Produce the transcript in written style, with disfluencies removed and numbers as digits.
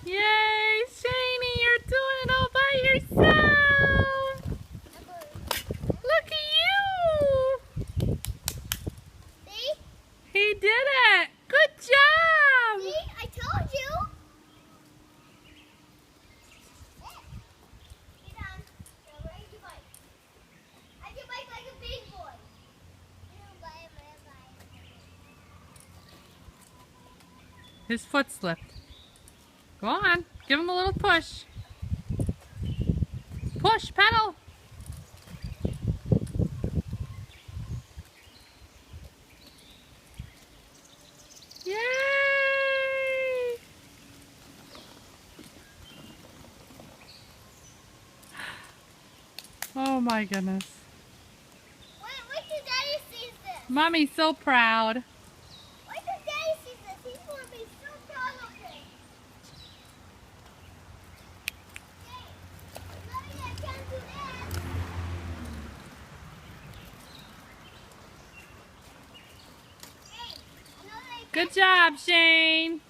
Yay, Shani, you're doing it all by yourself. Look at you. See? He did it. Good job. See? I told you. Get down. Now ride your bike. Ride your bike like a big boy. His foot slipped. Go on. Give him a little push. Push, pedal. Yay! Oh my goodness. Wait till Daddy sees this. Mommy's so proud. Wait till Daddy sees this. He's going to be so proud of me. Hey, Mommy, I can't do that. Hey, I know that I Good job, Shane.